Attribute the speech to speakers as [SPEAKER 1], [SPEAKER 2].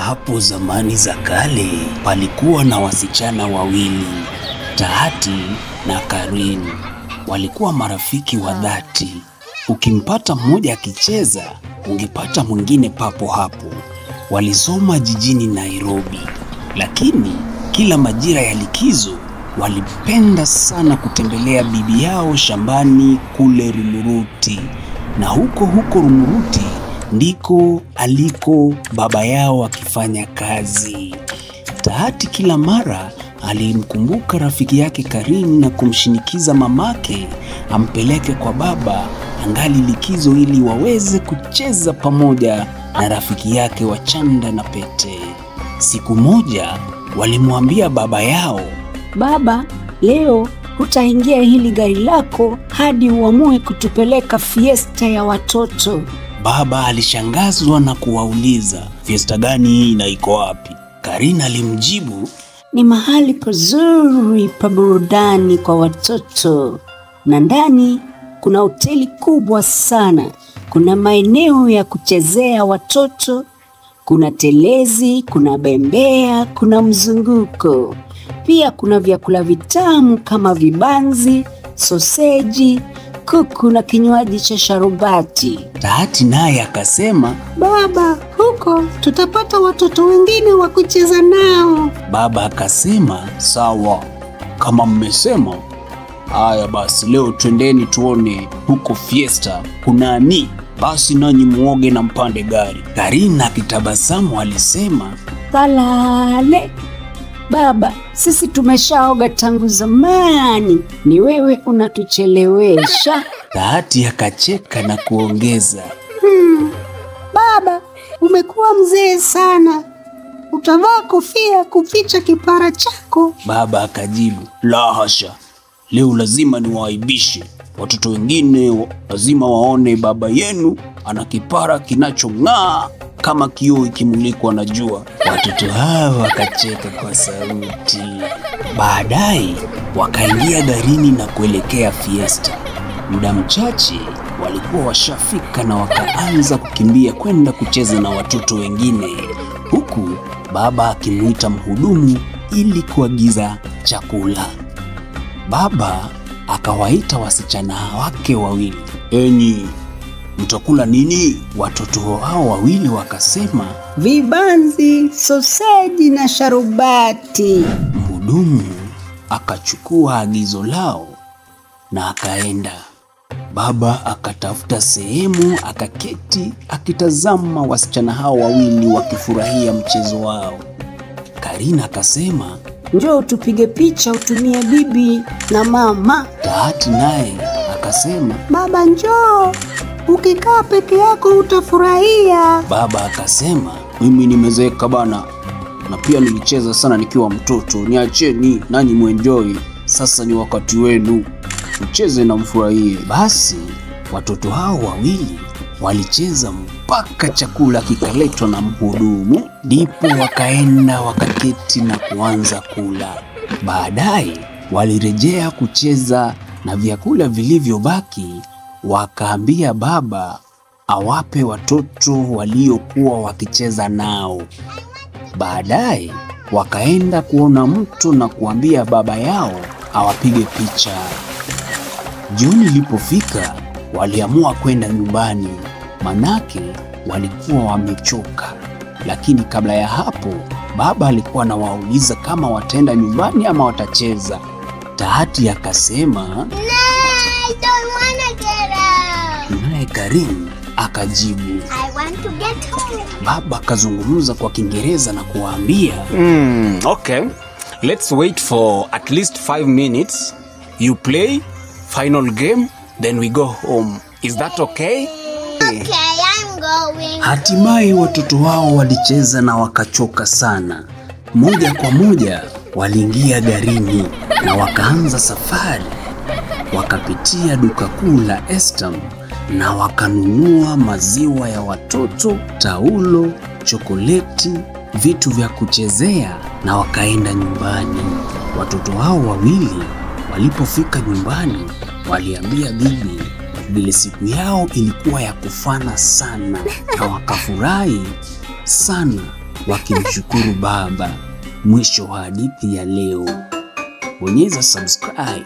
[SPEAKER 1] Hapo zamani za kale palikuwa na wasichana wawili, Tahati na Karin. Walikuwa marafiki wa dhati. Ukimpata mmoja akicheza, ungepata mwingine papo hapo. Walisoma jijini Nairobi, lakini kila majira ya likizo walipenda sana kutembelea bibi yao shambani kule Rumuruti. Na huko Rumuruti ndiko aliko baba yao akifanya kazi. Tahati kila mara alimkumbuka rafiki yake Karin na kumshinikiza mamake ampeleke kwa baba angali likizo ili waweze kucheza pamoja na rafiki yake wa chanda na pete. Siku moja walimwambia baba yao,
[SPEAKER 2] "Baba, leo hutaingia hili gari lako hadi uamue kutupeleka fiesta ya watoto."
[SPEAKER 1] Baba alishangazwa na kuwauliza, "Fiesta gani hii na iko wapi?" Karin alimjibu,
[SPEAKER 2] "Ni mahali pazuri pa burudani kwa watoto, na ndani kuna hoteli kubwa sana. Kuna maeneo ya kuchezea watoto, kuna telezi, kuna bembea, kuna mzunguko. Pia kuna vyakula vitamu kama vibanzi, soseji, kuku na kinywaji cha sharubati."
[SPEAKER 1] Tahati naye akasema,
[SPEAKER 2] "Baba, huko tutapata watoto wengine wa kucheza nao."
[SPEAKER 1] Baba akasema, "Sawa, kama mmesema. Haya basi, leo twendeni tuone huko fiesta kunani. Basi nanyi muoge na mpande gari." Karin akitabasamu alisema,
[SPEAKER 2] "Salale. Baba, sisi tumeshaoga tangu zamani. Ni wewe unatuchelewesha."
[SPEAKER 1] Tahati akacheka na kuongeza,
[SPEAKER 2] "Baba, umekuwa mzee sana. Utavaa kofia kuficha kipara chako."
[SPEAKER 1] Baba akajibu, "La hasha. Leo lazima niwaaibishe. Watoto wengine lazima waone baba yenu ana kipara kinachong'aa kama kioo ikimulikwa na jua." Watoto hao wakacheka kwa sauti. Baadaye wakaingia garini na kuelekea fiesta. Muda mchache walikuwa washafika na wakaanza kukimbia kwenda kucheza na watoto wengine, huku baba akimuita mhudumu ili kuagiza chakula. Baba akawaita wasichana wake wawili, "Enyi, mtakula nini?" Watoto hao wawili wakasema,
[SPEAKER 2] "Vibanzi, soseji na sharubati."
[SPEAKER 1] Mhudumu akachukua agizo lao na akaenda. Baba akatafuta sehemu akaketi akitazama wasichana hao wawili wakifurahia mchezo wao. Karin akasema,
[SPEAKER 2] "Njoo tupige picha utumie bibi na mama."
[SPEAKER 1] Tahati naye akasema,
[SPEAKER 2] "Baba, njoo. Ukikaa peke yako utafurahia."
[SPEAKER 1] Baba akasema, "Mimi nimezeeka bana, na pia nilicheza sana nikiwa mtoto. Niacheni nanyi muenjoy. Sasa ni wakati wenu, mcheze na mfurahie." Basi watoto hao wawili walicheza mpaka chakula kikaletwa na mhudumu, ndipo wakaenda wakaketi na kuanza kula. Baadaye walirejea kucheza na vyakula vilivyobaki wakaambia baba awape watoto waliokuwa wakicheza nao. Baadaye wakaenda kuona mto na kuambia baba yao awapige picha. Jioni ilipofika waliamua kwenda nyumbani, manake walikuwa wamechoka. Lakini kabla ya hapo baba alikuwa anawauliza kama wataenda nyumbani ama watacheza. Tahati akasema,
[SPEAKER 3] "No, I don't wanna get out."
[SPEAKER 1] Naye Karin akajibu,
[SPEAKER 3] "I want to get home."
[SPEAKER 1] Baba akazungumza kwa Kiingereza na kuwaambia,
[SPEAKER 4] Okay, let's wait for at least 5 minutes. You play, final game, then we go home. Is that okay?
[SPEAKER 3] Okay, I'm going.
[SPEAKER 1] Hatimaye watoto wao walicheza na wakachoka sana. Moja kwa moja waliingia garini na wakaanza safari. Wakapitia duka kuu la Estam na wakanunua maziwa ya watoto, taulo, chokoleti, vitu vya kuchezea na wakaenda nyumbani. Watoto hao wawili walipofika nyumbani waliambia bibi vile siku yao ilikuwa ya kufana sana na wakafurahi sana wakimshukuru baba. Mwisho wa hadithi ya leo. Bonyeza subscribe